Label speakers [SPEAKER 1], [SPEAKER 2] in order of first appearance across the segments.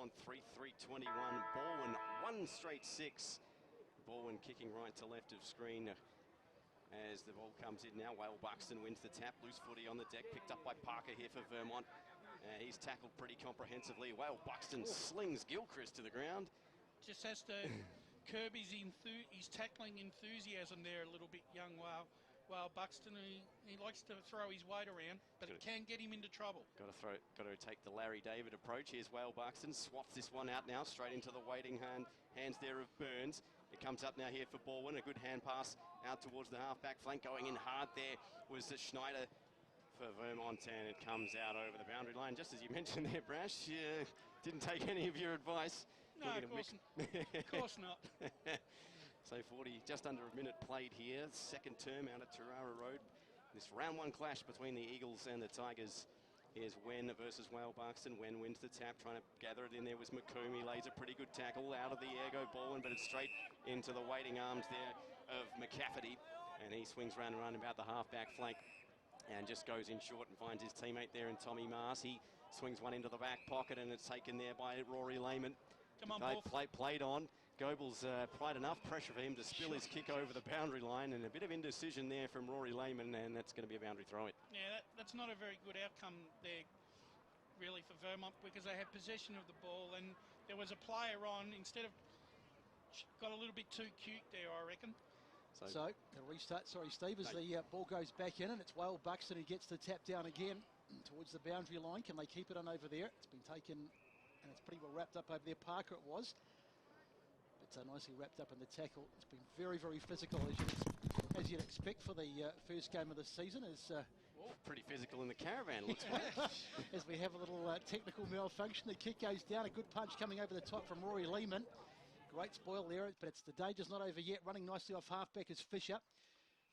[SPEAKER 1] Vermont 3-3-21. Balwyn 1 straight 6. Balwyn kicking right to left of screen as the ball comes in now. Whale Buxton wins the tap. Loose footy on the deck, picked up by Parker here for Vermont. He's tackled pretty comprehensively. Whale Buxton slings Gilchrist to the ground.
[SPEAKER 2] Just has to curb his tackling enthusiasm there a little bit, young Whale Buxton. He likes to throw his weight around, but it can get him into trouble.
[SPEAKER 1] Got to take the Larry David approach. Here's Whale Buxton, swaps this one out now, straight into the waiting hands there of Burns. It comes up now here for Balwyn. A good hand pass out towards the half-back flank. Going in hard there was Schneider for Vermont, and it comes out over the boundary line. Just as you mentioned there, Brash, didn't take any of your advice.
[SPEAKER 2] No, of course not.
[SPEAKER 1] So 40, just under a minute played here. Second term out at Tarara Road. This round one clash between the Eagles and the Tigers. Here's Wen versus Whale Buxton. Wen wins the tap, trying to gather it in there was McComb. He lays a pretty good tackle out of the air, go Balwyn, but it's straight into the waiting arms there of McCafferty. And he swings round and round about the half-back flank and just goes in short and finds his teammate there in Tommy Mars. He swings one into the back pocket and it's taken there by Rory Lehman.
[SPEAKER 2] Come on,
[SPEAKER 1] played on. Goebels applied enough pressure for him to spill his kick over the boundary line, and a bit of indecision there from Rory Lehman, and that's going to be a boundary throw-in.
[SPEAKER 2] Yeah, that's not a very good outcome there, really, for Vermont, because they had possession of the ball, and there was a player on, instead of, got a little bit too cute there, I reckon.
[SPEAKER 3] So the restart, sorry, Steve, as the ball goes back in, and it's Whale Buxton who gets the tap down again towards the boundary line. Can they keep it on over there? It's been taken, and it's pretty well wrapped up over there. Parker it was, but nicely wrapped up in the tackle. It's been very, very physical, as you'd expect for the first game of the season.
[SPEAKER 1] Pretty physical in the caravan, looks like.
[SPEAKER 3] As we have a little technical malfunction, the kick goes down. A good punch coming over the top from Rory Lehman. Great spoil there, but the danger's not over yet. Running nicely off halfback is Fisher.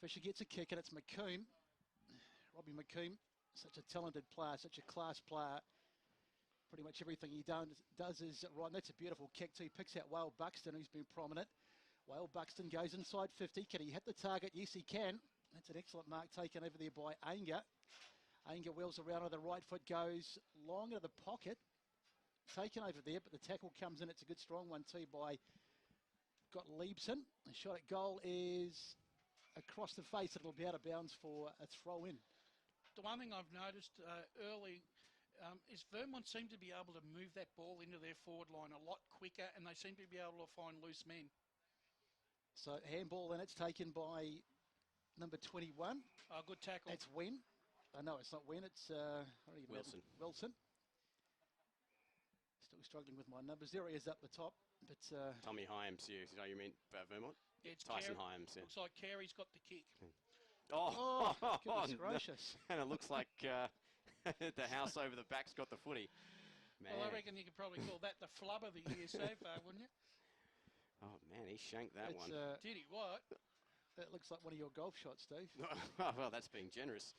[SPEAKER 3] Fisher gets a kick, and it's McComb. Robbie McComb, such a talented player, such a class player. Pretty much everything he does is right, and that's a beautiful kick too. He picks out Whale Buxton, who's been prominent. Whale Buxton goes inside 50. Can he hit the target? Yes, he can. That's an excellent mark taken over there by Anger. Anger wheels around on the right foot, goes long into the pocket. Taken over there, but the tackle comes in. It's a good strong one too by Gottliebsen. The shot at goal is across the face. It'll be out of bounds for a throw in.
[SPEAKER 2] The one thing I've noticed early is Vermont seem to be able to move that ball into their forward line a lot quicker, and they seem to be able to find loose men.
[SPEAKER 3] So handball, and it's taken by number 21.
[SPEAKER 2] Oh, good tackle.
[SPEAKER 3] It's Wen. No, it's not Wen. It's
[SPEAKER 1] Wilson.
[SPEAKER 3] Wilson. Still struggling with my numbers. There he is up the top. But
[SPEAKER 1] Tommy Hyams, you mean Vermont?
[SPEAKER 2] Yeah, it's
[SPEAKER 1] Tyson Hyams. Yeah.
[SPEAKER 2] Looks like Carey's got the kick.
[SPEAKER 3] Oh, goodness gracious.
[SPEAKER 1] And it looks like the house over the back's got the footy. Man.
[SPEAKER 2] Well, I reckon you could probably call that the flub of the year so far, wouldn't you?
[SPEAKER 1] Oh, man, he shanked that one.
[SPEAKER 2] Did he? What?
[SPEAKER 3] That looks like one of your golf shots, Steve.
[SPEAKER 1] Well, that's being generous.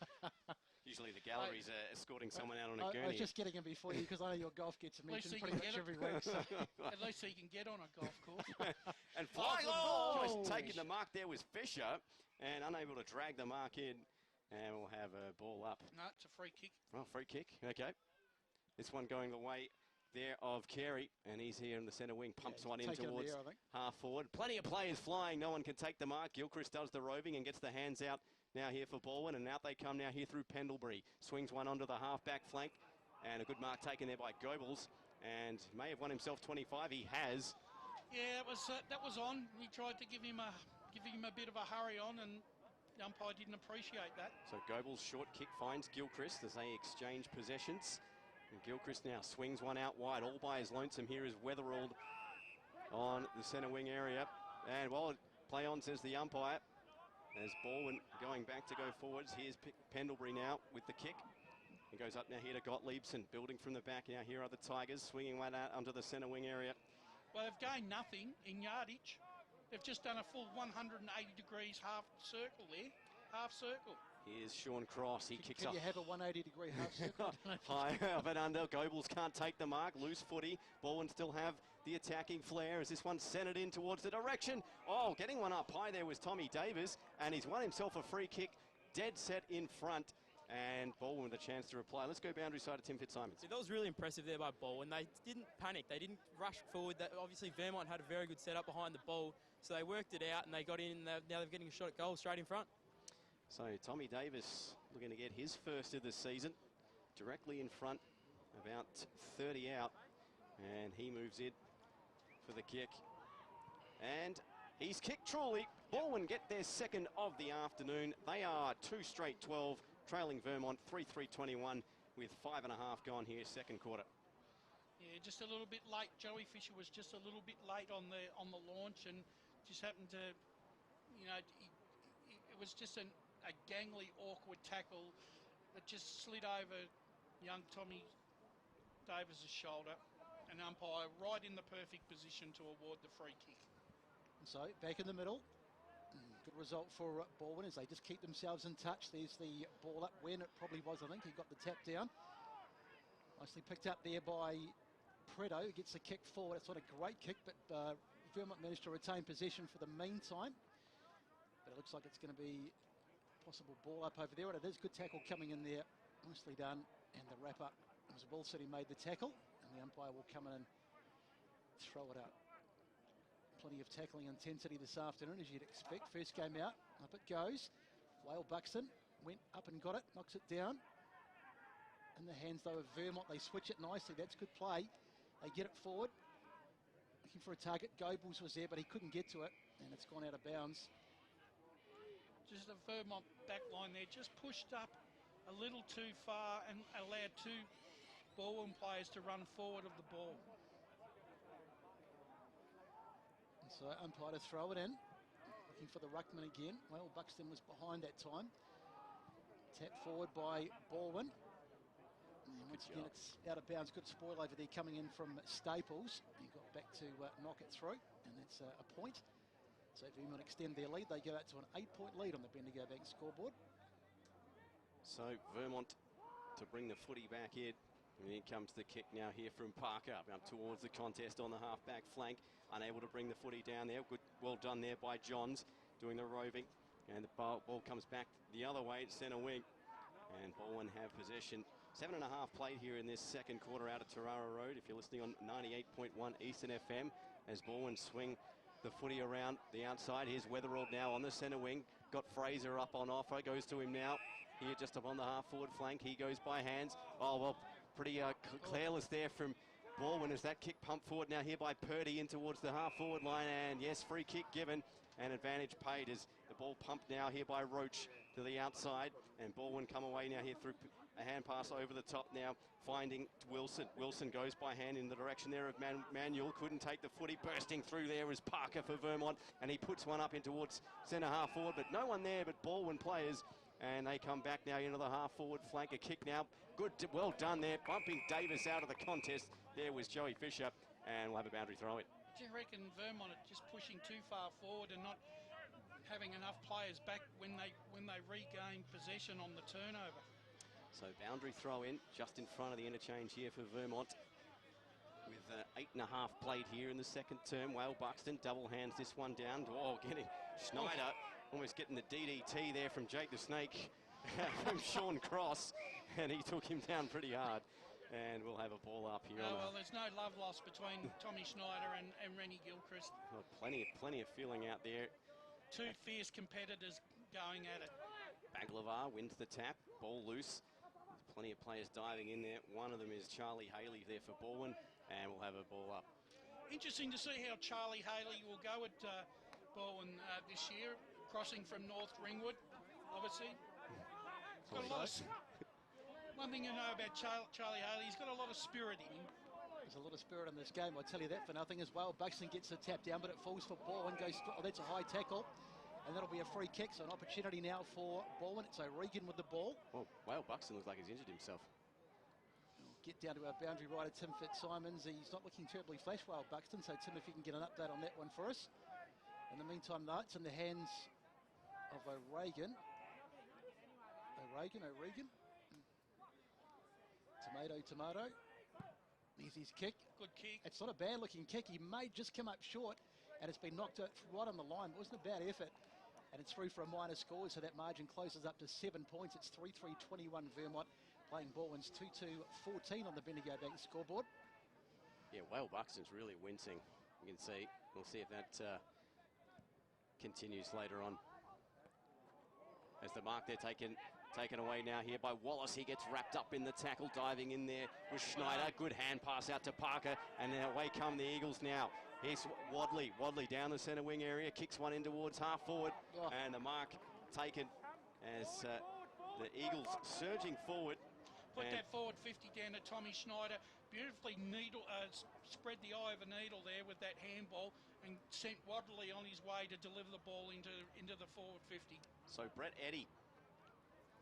[SPEAKER 1] Usually the gallery's escorting someone out on a gurney.
[SPEAKER 3] I was just getting him before you because I know your golf gets mentioned pretty much every week. So.
[SPEAKER 2] At least he can get on a golf course.
[SPEAKER 1] And flying just taking the mark there was Fisher and unable to drag the mark in. And we'll have a ball up.
[SPEAKER 2] No, it's a free kick.
[SPEAKER 1] Oh, free kick. Okay. This one going the way there of Carey, and he's here in the centre wing, pumps one in towards half forward. Plenty of players flying, no one can take the mark. Gilchrist does the roving and gets the hands out now here for Balwyn, and out they come now here through Pendlebury. Swings one onto the half-back flank, and a good mark taken there by Goebels, and may have won himself 25. He has.
[SPEAKER 2] Yeah, that was on. He tried to give him a bit of a hurry on, and the umpire didn't appreciate that.
[SPEAKER 1] So Goebels' short kick finds Gilchrist as they exchange possessions. And Gilchrist now swings one out wide, all by his lonesome. Here is Weatherald on the centre wing area. And while play on, says the umpire, as Balwyn going back to go forwards. Here's Pendlebury now with the kick. He goes up now here to Gottliebsen, building from the back. Now here are the Tigers, swinging one out onto the centre wing area.
[SPEAKER 2] Well, they've gained nothing in yardage. They've just done a full 180 degrees half circle there. Half circle.
[SPEAKER 1] Here's Sean Cross. He kicks up.
[SPEAKER 3] Can you have a 180-degree half circle?
[SPEAKER 1] High up and under. Goebels can't take the mark. Loose footy. Balwyn still have the attacking flair as this one's centred in towards the direction. Oh, getting one up high there was Tommy Davis, and he's won himself a free kick. Dead set in front. And Balwyn with a chance to reply. Let's go boundary side to Tim Fitzsimons.
[SPEAKER 4] See, that was really impressive there by Balwyn. They didn't panic. They didn't rush forward. Obviously, Vermont had a very good setup behind the ball, so they worked it out and they got in. Now they're getting a shot at goal straight in front.
[SPEAKER 1] So Tommy Davis looking to get his first of the season, directly in front, about 30 out, and he moves in for the kick. And he's kicked truly. Balwyn get their second of the afternoon. They are 2 straight 12. Trailing Vermont 3-3-21 with 5.5 gone here, second quarter.
[SPEAKER 2] Yeah, just a little bit late. Joey Fisher was just a little bit late on the launch and just happened to, you know, it was just a gangly, awkward tackle that just slid over young Tommy Davis's shoulder, and umpire right in the perfect position to award the free kick.
[SPEAKER 3] And so back in the middle. Good result for Balwyn as they just keep themselves in touch. There's the ball up when it probably was, I think. He got the tap down. Nicely picked up there by Predo. Gets the kick forward. It's not a great kick, but Vermont managed to retain possession for the meantime. But it looks like it's going to be a possible ball up over there. And it is good tackle coming in there. Nicely done. And the wrap up was Wilson who made the tackle. And the umpire will come in and throw it up. Plenty of tackling intensity this afternoon, as you'd expect. First game out, up it goes. Whale Buxton went up and got it, knocks it down. In the hands, though, of Vermont. They switch it nicely. That's good play. They get it forward. Looking for a target. Goebbels was there, but he couldn't get to it, and it's gone out of bounds.
[SPEAKER 2] Just the Vermont back line there, just pushed up a little too far and allowed 2 Balwyn players to run forward of the ball.
[SPEAKER 3] So umpire to throw it in, looking for the ruckman again. Well, Buxton was behind that time. Tap forward by Balwyn. And once again, it's out of bounds. Good spoil over there coming in from Staples. He got back to knock it through, and that's a point. So Vermont extend their lead. They go out to an 8-point lead on the Bendigo Bank scoreboard.
[SPEAKER 1] So Vermont to bring the footy back in. And here comes the kick now here from Parker, up towards the contest on the half-back flank. Unable to bring the footy down there. Good, well done there by Johns, doing the roving. And the ball comes back the other way at centre wing. And Balwyn have possession. 7.5 played here in this second quarter out of Tarara Road. If you're listening on 98.1 Eastern FM, as Balwyn swing the footy around the outside. Here's Weatherald now on the centre wing. Got Fraser up on offer. Goes to him now. Here just up on the half-forward flank. He goes by hands. Oh, well, pretty careless there from Balwyn as that kick pumped forward now here by Purdy in towards the half-forward line. And yes, free kick given and advantage paid as the ball pumped now here by Roach to the outside. And Balwyn come away now here through a hand pass over the top now, finding Wilson. Wilson goes by hand in the direction there of Manuel. Couldn't take the footy. Bursting through there was Parker for Vermont. And he puts one up in towards centre half forward. But no one there but Balwyn players. And they come back now into the half-forward flank. A kick now. Good, well done there. Bumping Davis out of the contest. There was Joey Fisher. And we'll have a boundary throw-in.
[SPEAKER 2] Do you reckon Vermont are just pushing too far forward and not having enough players back when they regain possession on the turnover?
[SPEAKER 1] So boundary throw-in just in front of the interchange here for Vermont. With 8.5 played here in the second term. Whale Buxton double hands this one down. Oh, getting Schneider. Almost getting the DDT there from Jake the Snake from Sean Cross, and he took him down pretty hard. And we'll have a ball up here.
[SPEAKER 2] Oh, well, there's no love lost between Tommy Schneider and Rennie Gilchrist.
[SPEAKER 1] Well, plenty of feeling out there.
[SPEAKER 2] 2 fierce competitors going at it.
[SPEAKER 1] Baglivar wins the tap, ball loose. There's plenty of players diving in there. One of them is Charlie Haley there for Balwyn, and we'll have a ball up.
[SPEAKER 2] Interesting to see how Charlie Haley will go at Balwyn this year. Crossing from North Ringwood, obviously. Got a lot of, one thing you know about Charlie Haley, he's got a lot of spirit in him.
[SPEAKER 3] There's a lot of spirit in this game, I'll tell you that for nothing as well. Buxton gets the tap down, but it falls for Balwyn. Oh, that's a high tackle. And that'll be a free kick, so an opportunity now for Balwyn. It's O'Regan with the ball.
[SPEAKER 1] Oh, Whale Buxton looks like he's injured himself.
[SPEAKER 3] We'll get down to our boundary rider, Tim Fitzsimons. He's not looking terribly flash, Whale Buxton. So, Tim, if you can get an update on that one for us. In the meantime, though, it's in the hands of O'Regan. O'Regan. Tomato. Here's his kick.
[SPEAKER 2] Good kick.
[SPEAKER 3] It's not a bad-looking kick. He may just come up short, and it's been knocked out right on the line. It wasn't a bad effort. And and it's through for a minor score, so that margin closes up to 7 points. It's 3-3-21 Vermont, playing Balwyn's 2-2-14 on the Bendigo Bank scoreboard.
[SPEAKER 1] Yeah, Whale Buxton's really wincing. You can see. We'll see if that continues later on. As the mark they're taken away now here by Wallace. He gets wrapped up in the tackle, diving in there with Schneider. Good hand pass out to Parker, and then away come the Eagles now. Here's Wadley down the centre wing area, kicks one in towards half forward, and the mark taken as the Eagles surging forward.
[SPEAKER 2] Put that forward 50 down to Tommy Schneider. Beautifully spread the eye of a needle there with that handball and sent Wadley on his way to deliver the ball into the forward 50.
[SPEAKER 1] So Brett Eddy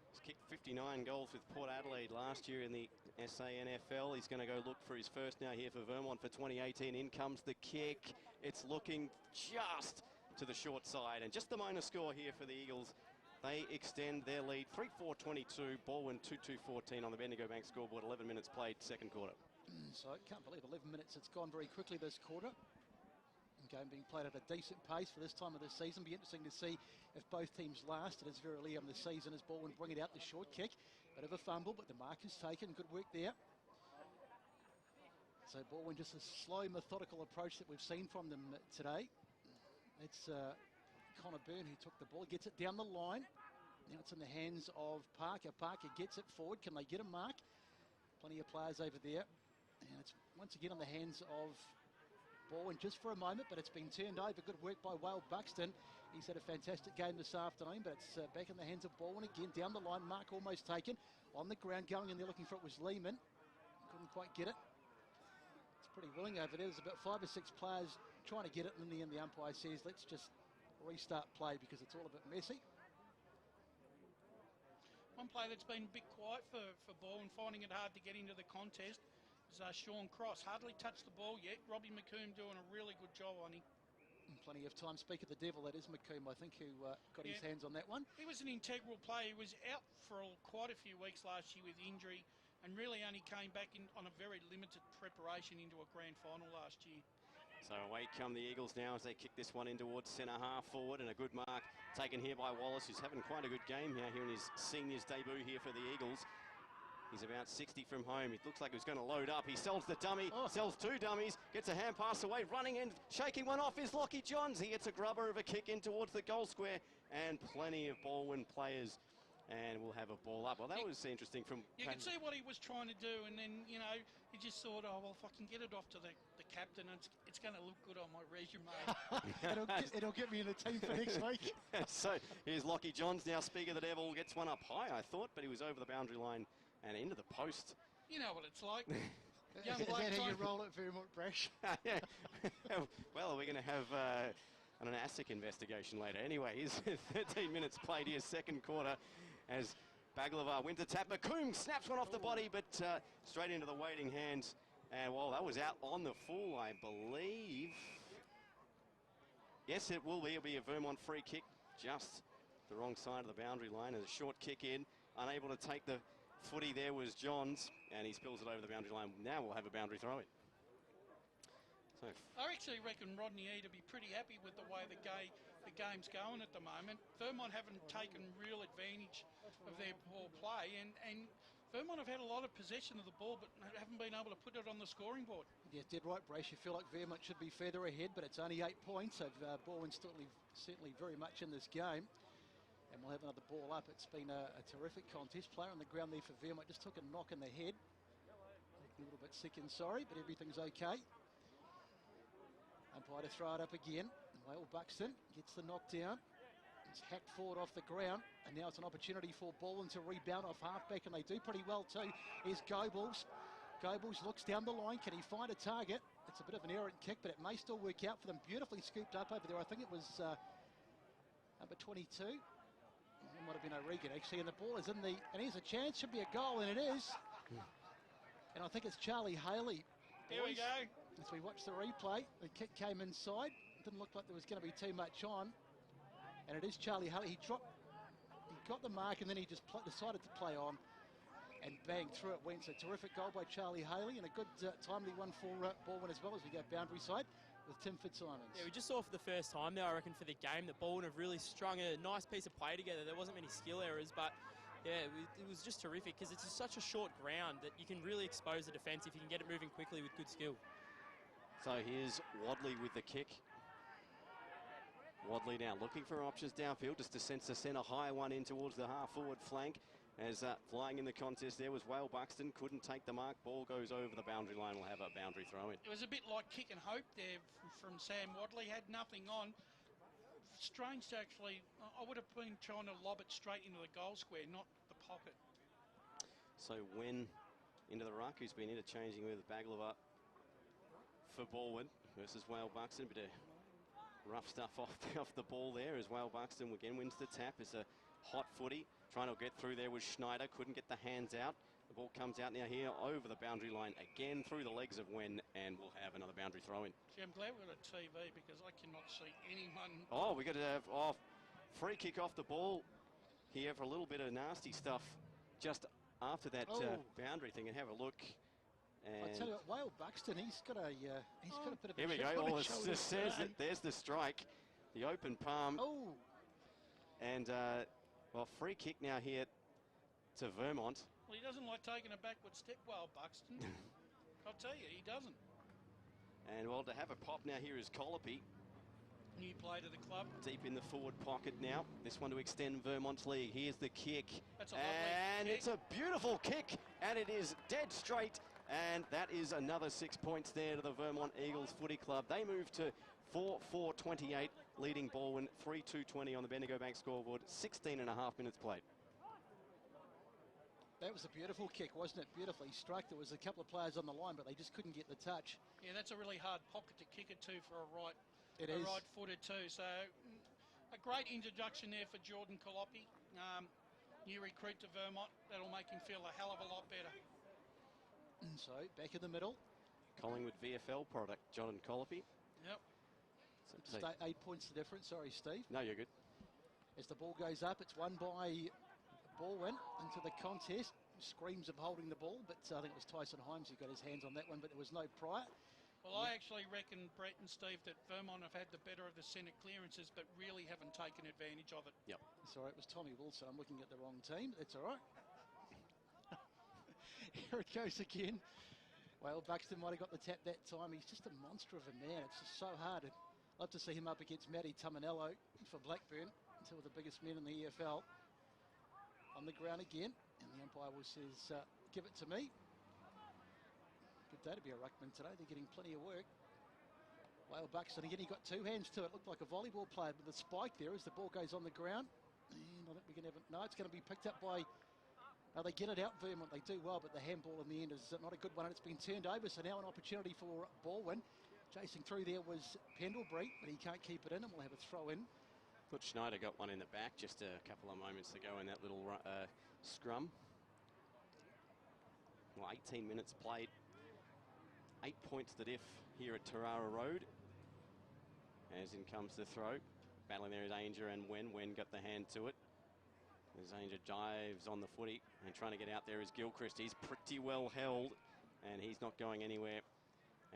[SPEAKER 1] has kicked 59 goals with Port Adelaide last year in the SANFL. He's going to go look for his first now here for Vermont for 2018. In comes the kick. It's looking just to the short side, and just the minor score here for the Eagles. They extend their lead, 3-4-22, Balwyn 2-2-14 on the Bendigo Bank scoreboard, 11 minutes played, second quarter.
[SPEAKER 3] So I can't believe 11 minutes, it's gone very quickly this quarter. Game being played at a decent pace for this time of the season. Be interesting to see if both teams last. It is very early in the season as Balwyn bring it out, the short kick. Bit of a fumble, but the mark is taken, good work there. So Balwyn, just a slow, methodical approach that we've seen from them today. It's Connor Byrne who took the ball, gets it down the line. Now it's in the hands of Parker. Parker gets it forward. Can they get a mark? Plenty of players over there. And it's once again in the hands of Balwyn just for a moment, but it's been turned over. Good work by Whale Buxton. He's had a fantastic game this afternoon, but it's back in the hands of Balwyn again. Down the line, mark almost taken. On the ground, going in there looking for it was Lehman. Couldn't quite get it. It's pretty willing over there. There's about 5 or 6 players trying to get it, and in the end the umpire says, let's just restart play because it's all a bit messy.
[SPEAKER 2] One player that's been a bit quiet for Balwyn, finding it hard to get into the contest, is Sean Cross. Hardly touched the ball yet. Robbie McComb doing a really good job on him.
[SPEAKER 3] Plenty of time. Speak of the devil, that is McComb, I think, who got his hands on that one.
[SPEAKER 2] He was an integral player. He was out for quite a few weeks last year with injury and really only came back on a very limited preparation into a grand final last year.
[SPEAKER 1] So away come the Eagles now as they kick this one in towards centre half forward, and a good mark taken here by Wallace, who's having quite a good game now here in his seniors debut here for the Eagles. He's about 60 from home. It looks like he's going to load up. He sells the dummy, sells 2 dummies, gets a hand pass away, running in, shaking one off is Lockie Johns. He gets a grubber of a kick in towards the goal square, and plenty of Balwyn players, and we'll have a ball up. Well, that was interesting from...
[SPEAKER 2] You can see what he was trying to do, and then, you know, he just thought, oh, well, if I can get it off to the captain, it's going to look good on my resume.
[SPEAKER 3] it'll get me in the team for next week.
[SPEAKER 1] So here's Lockie Johns now. Speak of the devil, gets one up high, I thought, but he was over the boundary line and into the post.
[SPEAKER 2] You know what it's like.
[SPEAKER 3] Is that how you roll at Vermont, Brash?
[SPEAKER 1] Yeah. Well, we're going to have an ASIC investigation later. Anyway, here's 13 minutes played here, second quarter, as Baglava wins the tap. McComb snaps one off the body, but straight into the waiting hands. And, well, that was out on the full, I believe. Yes, it will be. It'll be a Vermont free kick, just the wrong side of the boundary line, and a short kick in. Unable to take the footy there was Johns, and he spills it over the boundary line. Now we'll have a boundary throw in. So
[SPEAKER 2] I actually reckon Rodney E to be pretty happy with the way the game's going at the moment. Vermont haven't taken real advantage of their poor play, and Vermont have had a lot of possession of the ball, but haven't been able to put it on the scoring board.
[SPEAKER 3] Yeah, dead right, Brace. You feel like Vermont should be further ahead, but it's only 8 points. So Balwyn's certainly very much in this game. And we'll have another ball up. It's been a terrific contest. Player on the ground there for Vermont just took a knock in the head. A little bit sick and sorry, but everything's okay. Umpire to throw it up again. Whale Buxton gets the knock down. It's hacked forward off the ground, and now it's an opportunity for Balwyn to rebound off halfback, and they do pretty well too. Here's Goebbels. Goebbels looks down the line. Can he find a target? It's a bit of an errant kick, but it may still work out for them. Beautifully scooped up over there. I think it was number 22. It might have been O'Regan actually, and the ball is in the, and here's a chance, should be a goal, and it is. And I think it's Charlie Haley.
[SPEAKER 2] Here we go.
[SPEAKER 3] As we watch the replay, the kick came inside. Didn't look like there was going to be too much on. And it is Charlie Haley. He got the mark, and then he just decided to play on. and bang, through it went. So terrific goal by Charlie Haley, and a good timely one for Balwyn as well, as we go boundary side with Tim Fitzsimons.
[SPEAKER 4] Yeah, we just saw for the first time now, I reckon, for the game, that Balwyn have really strung a nice piece of play together. There wasn't many skill errors, but yeah, it was just terrific because it's such a short ground that you can really expose the defence if you can get it moving quickly with good skill.
[SPEAKER 1] So here's Wadley with the kick. Wadley now looking for options downfield, just to sense to send a high one in towards the half-forward flank. As flying in the contest there was Wale Buxton, couldn't take the mark. Ball goes over the boundary line, will have a boundary throw in.
[SPEAKER 2] It was a bit like kick and hope there from Sam Wadley, had nothing on. Strange to actually, I would have been trying to lob it straight into the goal square, not the pocket.
[SPEAKER 1] So when into the ruck, who's been interchanging with Baglova for Balwyn versus Wale Buxton. Bit of rough stuff off the ball there as Wale Buxton again wins the tap. It's a hot footy. Trying to get through there was Schneider, couldn't get the hands out. The ball comes out now here over the boundary line again through the legs of Wen, and we'll have another boundary throw in.
[SPEAKER 2] Gee, I'm glad we've got a TV because I cannot see anyone.
[SPEAKER 1] Oh, we got to have free kick off the ball here for a little bit of nasty stuff just after that boundary thing, and have a look. And
[SPEAKER 3] I tell you what, Wale Buxton, he's got a bit of
[SPEAKER 1] here we go. Oh, it just says that there's the strike, the open palm.
[SPEAKER 3] Oh,
[SPEAKER 1] and well, free kick now here to Vermont.
[SPEAKER 2] Well, he doesn't like taking a backward step, Wale Buxton. I'll tell you, he doesn't.
[SPEAKER 1] And well, to have a pop now here is Colopy.
[SPEAKER 2] New play to the club.
[SPEAKER 1] Deep in the forward pocket now. This one to extend Vermont's lead. Here's the kick.
[SPEAKER 2] That's a lovely kick.
[SPEAKER 1] It's a beautiful kick, and it is dead straight. And that is another 6 points there to the Vermont Eagles Footy Club. They move to 4-4-28, leading Balwyn 3-2-20 on the Bendigo Bank scoreboard. 16 and a half minutes played.
[SPEAKER 3] that was a beautiful kick, wasn't it? Beautifully struck. There was a couple of players on the line, but they just couldn't get the touch.
[SPEAKER 2] Yeah, that's a really hard pocket to kick it to for a right footer too. So a great introduction there for Jordan Colopy, new recruit to Vermont. That'll make him feel a hell of a lot better.
[SPEAKER 3] So back in the middle.
[SPEAKER 1] Collingwood VFL product, John Colopy.
[SPEAKER 2] Yep.
[SPEAKER 3] Just 8 points the difference. Sorry, Steve.
[SPEAKER 1] No, you're good.
[SPEAKER 3] As the ball goes up, it's won by Balwyn into the contest. Screams of holding the ball, but I think it was Tyson Himes who got his hands on that one, but there was no prior.
[SPEAKER 2] Well, I actually reckon, Brett and Steve, that Vermont have had the better of the centre clearances, but really haven't taken advantage of it.
[SPEAKER 1] Yep.
[SPEAKER 3] Sorry, it was Tommy Wilson. I'm looking at the wrong team. That's all right. Here it goes again. Well, Buxton might have got the tap that time. He's just a monster of a man. It's just so hard. I'd love to see him up against Matty Tuminello for Blackburn, two of the biggest men in the EFL. On the ground again, and the umpire says, give it to me. Good day to be a ruckman today. They're getting plenty of work. Wale Buxton, again, he got two hands to it. Looked like a volleyball player with a spike there as the ball goes on the ground. And I think we can have it. No, it's going to be picked up by... they get it out, Vermont. They do well, but the handball in the end is not a good one, and it's been turned over. So now an opportunity for Balwyn. Chasing through there was Pendlebury, but he can't keep it in, and we'll have a throw in.
[SPEAKER 1] Good, Schneider got one in the back just a couple of moments ago in that little scrum. Well, 18 minutes played. 8 points the diff here at Tarara Road. As in comes the throw. Battling there is Ainger and Wen. Wen got the hand to it. As Ainger dives on the footy and trying to get out there is Gilchrist. He's pretty well held and he's not going anywhere.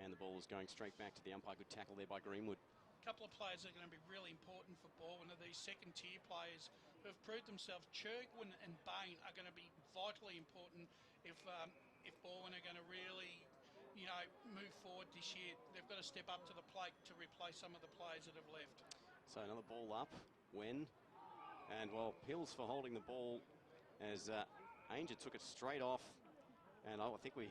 [SPEAKER 1] And the ball is going straight back to the umpire. Good tackle there by Greenwood.
[SPEAKER 2] A couple of players that are going to be really important for Balwyn are these second-tier players who have proved themselves. Churgwin and Bain are going to be vitally important if Balwyn are going to really, move forward this year. They've got to step up to the plate to replace some of the players that have left.
[SPEAKER 1] So another ball up. Wen. And, well, Hills for holding the ball as Ainger took it straight off. And I think we've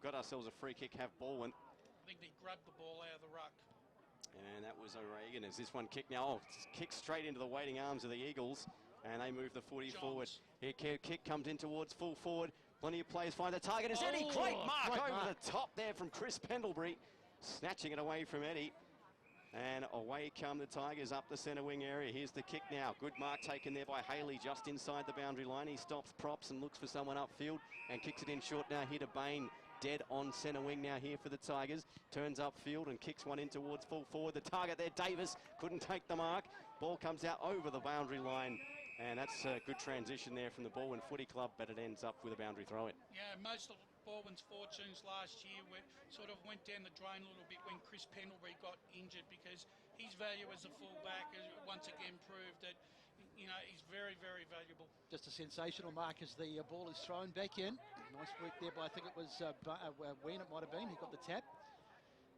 [SPEAKER 1] got ourselves a free kick, have Balwyn.
[SPEAKER 2] I think they grabbed the ball out of the ruck.
[SPEAKER 1] And that was O'Regan as this one kicked now. Oh, kicked straight into the waiting arms of the Eagles. And they move the footy forward. Here, kick comes in towards full forward. Plenty of players find the target. It's Eddie. Great mark over the top there from Chris Pendlebury. Snatching it away from Eddie. And away come the Tigers up the centre wing area. Here's the kick now. Good mark taken there by Haley just inside the boundary line. He stops props and looks for someone upfield and kicks it in short now here to Bain. Dead on centre wing now here for the Tigers. Turns upfield and kicks one in towards full forward. The target there, Davis, couldn't take the mark. Ball comes out over the boundary line And that's a good transition there from the Balwyn Footy Club, but it ends up with a boundary throw-in.
[SPEAKER 2] Yeah, most of Balwyn's fortunes last year sort of went down the drain a little bit when Chris Pendlebury got injured, because his value as a fullback has once again proved that, you know, he's very, very valuable.
[SPEAKER 3] Just a sensational mark as the ball is thrown back in. Nice work there by, I think it was Wayne, it might have been. He got the tap.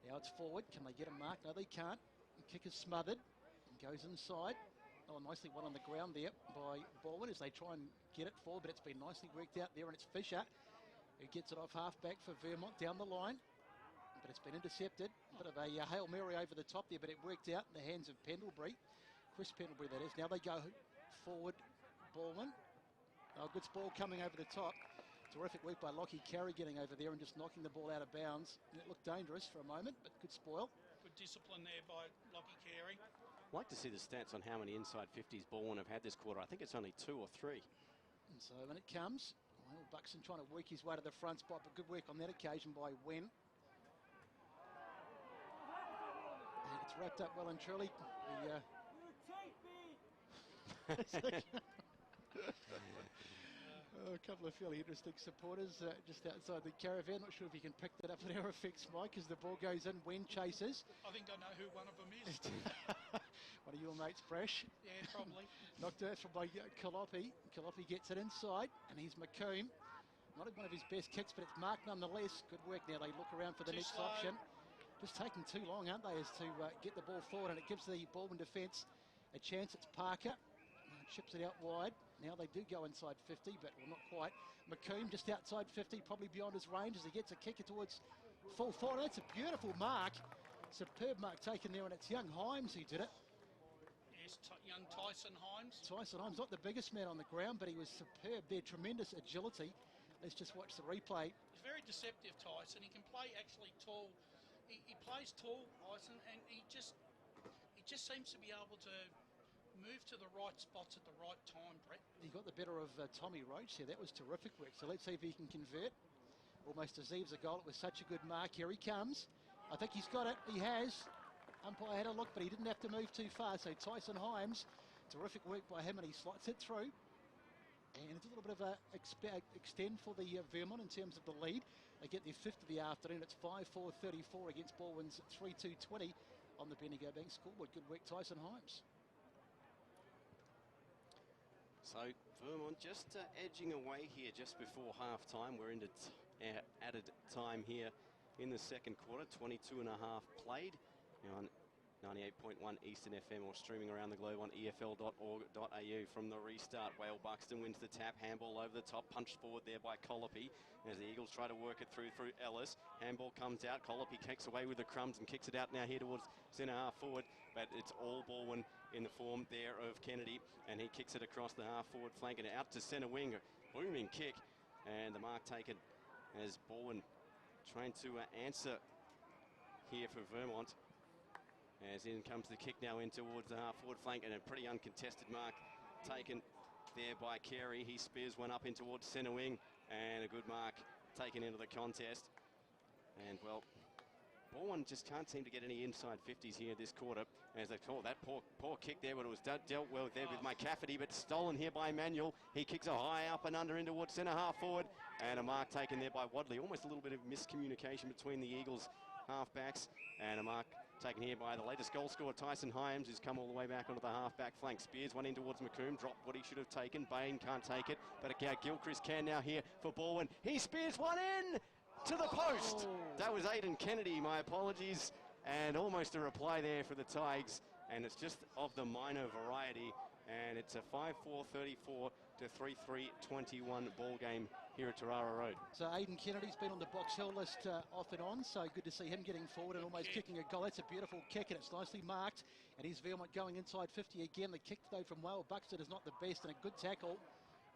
[SPEAKER 3] Now it's forward. Can they get a mark? No, they can't. The kick is smothered. Goes inside. Oh, nicely one on the ground there by Balwyn as they try and get it forward, but it's been nicely worked out there, and it's Fisher who gets it off half-back for Vermont down the line, but it's been intercepted. A bit of a Hail Mary over the top there, but it worked out in the hands of Pendlebury. Chris Pendlebury, that is. Now they go forward, Balwyn. Oh, good ball coming over the top. Terrific work by Lockie Carey getting over there and just knocking the ball out of bounds. And it looked dangerous for a moment, but good spoil.
[SPEAKER 2] Good discipline there by Lockie Carey.
[SPEAKER 1] I'd like to see the stats on how many inside 50s Balwyn have had this quarter. I think it's only 2 or 3.
[SPEAKER 3] And so when it comes, well, Buxton trying to work his way to the front spot, but good work on that occasion by Wen. And it's wrapped up well and truly. A couple of fairly interesting supporters just outside the caravan. Not sure if you can pick that up at our effects, Mike, as the ball goes in. Wen chases.
[SPEAKER 2] I think I know who one of them is.
[SPEAKER 3] One of your mates, Brash.
[SPEAKER 2] Yeah, probably.
[SPEAKER 3] Knocked out from by Kalopi. Kalopi gets it inside, and he's McComb. Not one of his best kicks, but it's marked nonetheless. Good work now. They look around for the next option. Just taking too long, aren't they, as to get the ball forward, and it gives the Balwyn defence a chance. It's Parker. Chips it out wide. Now they do go inside 50, but well, not quite. McComb just outside 50, probably beyond his range as he gets a kicker towards full forward. That's a beautiful mark. Superb mark taken there, and it's young Himes who did it.
[SPEAKER 2] Yes, young Tyson Himes.
[SPEAKER 3] Tyson Himes, not the biggest man on the ground, but he was superb there. Tremendous agility. Let's just watch the replay.
[SPEAKER 2] He's very deceptive, Tyson. He can play actually tall. He plays tall, Tyson, and he just seems to be able to move to the right spots at the right time, Brett.
[SPEAKER 3] He got the better of Tommy Roach here. That was terrific work. So let's see if he can convert. Almost deceives a goal. It was such a good mark. Here he comes. I think he's got it. He has. Umpire had a look, but he didn't have to move too far. So Tyson Himes, terrific work by him, and he slots it through. And it's a little bit of a extend for the Vermont in terms of the lead. They get their 5th of the afternoon. It's 5-4-34 against Balwyn's 3-2-20 on the Bendigo Bank scoreboard. Good work, Tyson Himes.
[SPEAKER 1] So Vermont just edging away here just before half-time. We're into added time here in the second quarter. 22 and a half played. Now on 98.1 Eastern FM or streaming around the globe on efl.org.au from the restart. Whale Buxton wins the tap. Handball over the top. Punched forward there by Kolopi as the Eagles try to work it through Ellis. Handball comes out. Kolopi kicks away with the crumbs and kicks it out now here towards centre half forward. But it's all Balwyn in the form there of Kennedy, and he kicks it across the half forward flank and out to centre wing. Booming kick, and the mark taken as Balwyn trying to answer here for Vermont. As in comes the kick now in towards the half forward flank, and a pretty uncontested mark taken there by Carey. He spears one up in towards centre wing, and a good mark taken into the contest. And well, Balwyn just can't seem to get any inside 50s here this quarter. As they call that poor kick there, but it was dealt well there with McCafferty, but stolen here by Manuel. He kicks a high up and under into towards centre half forward, and a mark taken there by Wadley. Almost a little bit of miscommunication between the Eagles halfbacks, and a mark taken here by the latest goal scorer, Tyson Himes, who's come all the way back onto the half-back flank. Spears one in towards McComb, dropped what he should have taken. Bain can't take it, but Gilchrist can now here for Balwyn. He spears one in to the post. That was Aidan Kennedy, my apologies. And almost a reply there for the Tigers. And it's just of the minor variety. And it's a 5-4-34 to 3-3-21 ball game here at Tarara Road.
[SPEAKER 3] So Aidan Kennedy's been on the Box Hill list off and on, so good to see him getting forward and almost kicking a goal. That's a beautiful kick, and it's nicely marked. And here's Vermont going inside 50 again. The kick, though, from Whale Buxton is not the best, and a good tackle.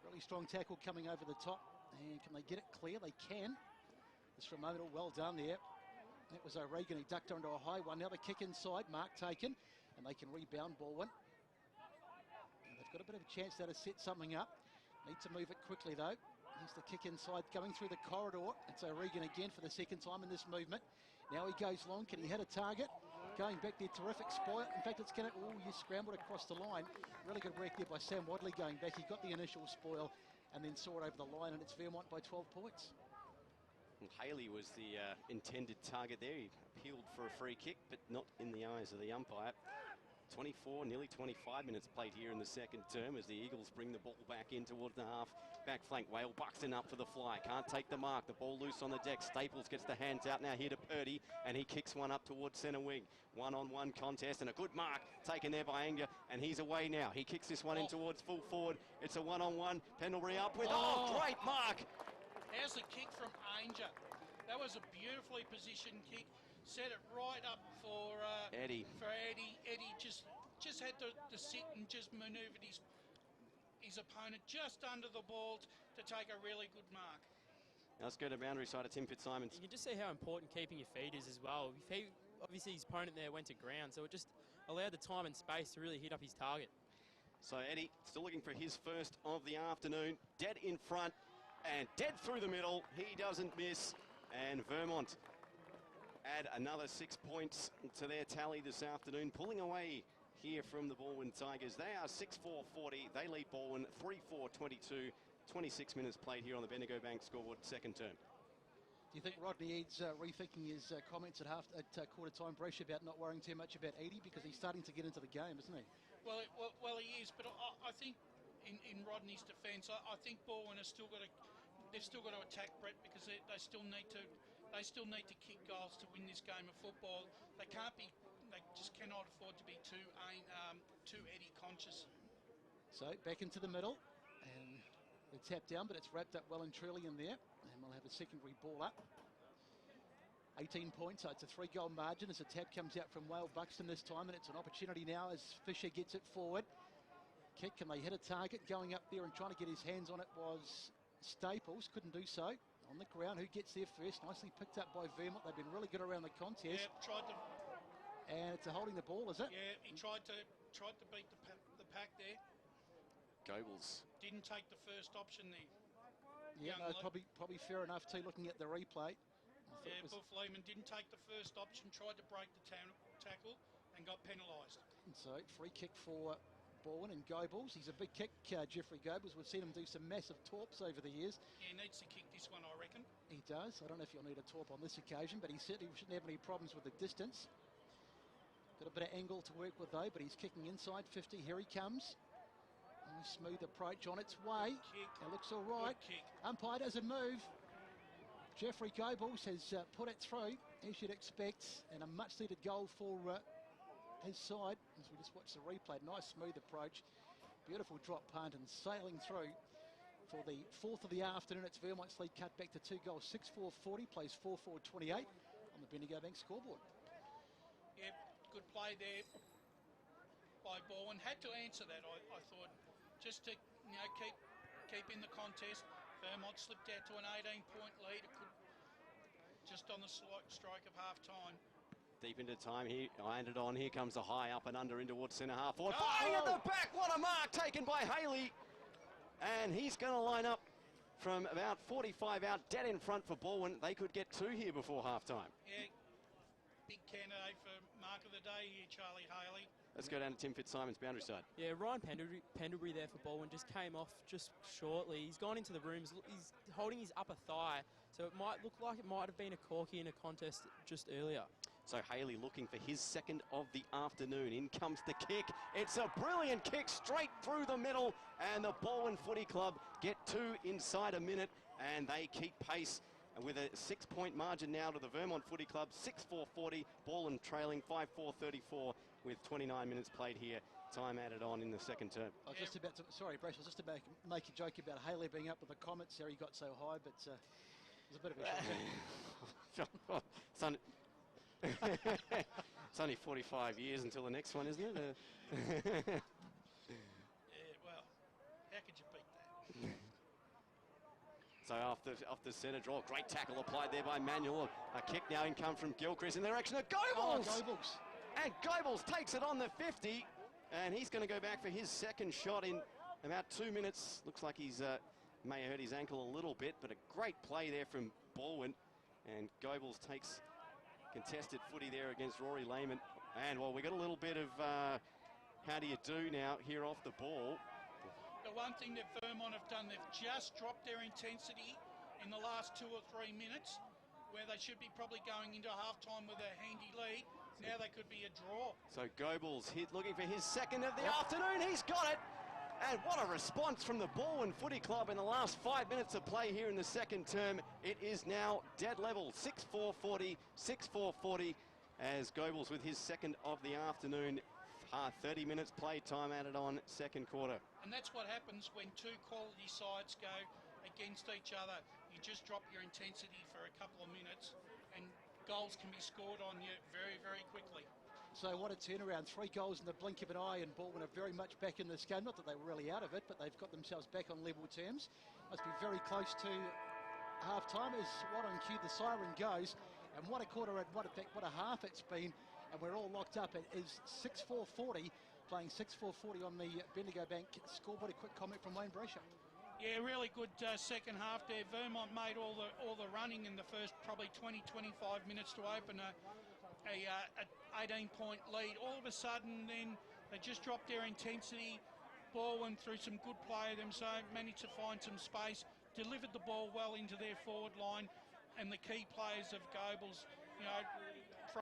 [SPEAKER 3] Really strong tackle coming over the top. And can they get it clear? They can. Just for a moment, well done there. That was O'Regan. He ducked under a high one. Now the kick inside, mark taken, and they can rebound Balwyn. They've got a bit of a chance now to set something up. Need to move it quickly, though. Here's the kick inside, going through the corridor. It's O'Regan again for the second time in this movement. Now he goes long. Can he hit a target? going back there, terrific spoil. In fact, it's going to, you scrambled across the line. Really good work there by Sam Wadley going back. He got the initial spoil and then saw it over the line, and it's Vermont by 12 points.
[SPEAKER 1] Well, Haley was the intended target there. He appealed for a free kick, but not in the eyes of the umpire. 24, nearly 25 minutes played here in the second term as the Eagles bring the ball back in towards the half back flank. Whale Buxton up for the fly, can't take the mark. The ball loose on the deck. Staples gets the hands out now here to Purdy, and he kicks one up towards centre wing. One-on-one contest and a good mark taken there by Anger, and he's away now. He kicks this one in towards full forward. It's a one-on-one. Pendlebury up with, great mark.
[SPEAKER 2] How's the kick from Anger? That was a beautifully positioned kick. Set it right up for
[SPEAKER 1] Eddie.
[SPEAKER 2] Eddie just had to sit and just manoeuvred his opponent just under the ball to take a really good mark.
[SPEAKER 1] Now let's go to boundary side of Tim Fitzsimons.
[SPEAKER 4] You can just see how important keeping your feet is as well. Obviously his opponent there went to ground, so it just allowed the time and space to really hit up his target.
[SPEAKER 1] So Eddie still looking for his first of the afternoon. Dead in front and dead through the middle. He doesn't miss, and Vermont add another 6 points to their tally this afternoon, pulling away here from the Balwyn Tigers. They are 6-4-40. They lead Balwyn 3-4-22. 26 minutes played here on the Bendigo Bank scoreboard, second term.
[SPEAKER 3] Do you think Rodney Eads rethinking his comments at quarter time, Bresh, about not worrying too much about Edie, because he's starting to get into the game, isn't he?
[SPEAKER 2] Well, he is, but I think in Rodney's defence, I think Balwyn has still got to. They've still got to attack Brett because they still need to. They still need to kick goals to win this game of football. They just cannot afford to be too Eddie conscious.
[SPEAKER 3] So back into the middle, and the tap down, but it's wrapped up well and truly in there. And we'll have a secondary ball up. 18 points, so it's a 3-goal margin as the tap comes out from Whale Buxton this time, and it's an opportunity now as Fisher gets it forward. Kick, and they hit a target going up there and trying to get his hands on it was Staples, couldn't do so. On the ground, who gets there first? Nicely picked up by Vermont. They've been really good around the contest.
[SPEAKER 2] Yeah, tried to.
[SPEAKER 3] And it's a holding the ball, is it?
[SPEAKER 2] Yeah, he tried to beat the pack there.
[SPEAKER 1] Goebbels
[SPEAKER 2] didn't take the first option there.
[SPEAKER 3] Yeah, no, probably fair enough too. Looking at the replay.
[SPEAKER 2] Yeah, Buff Lehman didn't take the first option. Tried to break the tackle and got penalised.
[SPEAKER 3] So free kick for Balwyn and Goebbels. He's a big kick, Jeffrey Goebbels. We've seen him do some massive torps over the years.
[SPEAKER 2] Yeah, he needs to kick this one, I reckon.
[SPEAKER 3] He does. I don't know if you'll need a torp on this occasion, but he certainly shouldn't have any problems with the distance. Got a bit of angle to work with though, but he's kicking inside 50. Here he comes. Nice smooth approach on its way. It looks all right. Umpire doesn't move. Jeffrey Goebbels has put it through, as you'd expect, and a much-needed goal for his side, as we just watch the replay. Nice smooth approach, beautiful drop punt and sailing through for the fourth of the afternoon. It's Vermont's lead cut back to 2 goals, 6-4-40, plays 4-4-28 on the Bendigo Bank scoreboard.
[SPEAKER 2] Yeah, good play there by Balwyn. Had to answer that, I thought, just to keep in the contest. Vermont slipped out to an 18-point lead. It could just on the strike of half-time.
[SPEAKER 1] Deep into time here, landed on. Here comes the high up and under in towards centre half forward. Firing at the back, what a mark taken by Haley. And he's going to line up from about 45 out, dead in front for Balwyn. They could get 2 here before half-time.
[SPEAKER 2] Yeah, big candidate for mark of the day here, Charlie Haley.
[SPEAKER 1] Let's go down to Tim Fitzsimons' boundary side.
[SPEAKER 4] Yeah, Ryan Pendlebury there for Balwyn just came off just shortly. He's gone into the rooms. He's holding his upper thigh, so it might look like it might have been a corky in a contest just earlier.
[SPEAKER 1] So Haley looking for his second of the afternoon. In comes the kick. It's a brilliant kick straight through the middle, and the Balwyn Footy Club get 2 inside a minute, and they keep pace with a 6-point margin now to the Vermont Footy Club. 6-4-40, Balwyn trailing 5-4-34 with 29 minutes played here. Time added on in the second term.
[SPEAKER 3] I was just about to, sorry, Brash, I was just about to make a joke about Haley being up with the comments there. He got so high, but it was a bit of a shock.
[SPEAKER 1] It's only 45 years until the next one, isn't it?
[SPEAKER 2] Yeah, well, how could you beat that?
[SPEAKER 1] So off the centre draw, great tackle applied there by Manuel. A kick now in come from Gilchrist in the direction of Goebbels.
[SPEAKER 3] Goebbels.
[SPEAKER 1] And Goebbels takes it on the 50, and he's going to go back for his second shot in about 2 minutes. Looks like he's may have hurt his ankle a little bit, but a great play there from Balwyn. And Goebbels Contested footy there against Rory Lehman. And, well, we got a little bit of how do you do now here off the ball.
[SPEAKER 2] The one thing that Vermont have done, they've just dropped their intensity in the last 2 or 3 minutes, where they should be probably going into half-time with a handy lead. Now they could be a draw.
[SPEAKER 1] So Goebbels hit, looking for his second of the afternoon. He's got it. And what a response from the Balwyn Footy Club in the last 5 minutes of play here in the second term. It is now dead level, 6-4-40, 6-4-40, as Goebbels with his second of the afternoon. 30 minutes play time added on second quarter.
[SPEAKER 2] And that's what happens when two quality sides go against each other. You just drop your intensity for a couple of minutes and goals can be scored on you very, very quickly.
[SPEAKER 3] So what a turnaround. 3 goals in the blink of an eye, and Balwyn are very much back in this game. Not that they were really out of it, but they've got themselves back on level terms. Must be very close to half-time as right on cue the siren goes. And what a quarter and what a half it's been. And we're all locked up. It is 6-4-40, playing 6-4-40 on the Bendigo Bank scoreboard. A quick comment from Wayne Brasher.
[SPEAKER 2] Yeah, really good second half there. Vermont made all the running in the first probably 20-25 minutes to open a 18-point lead. All of a sudden then they just dropped their intensity. Balwyn through some good play of them, so managed to find some space, delivered the ball well into their forward line, and the key players of Goebbels, you know,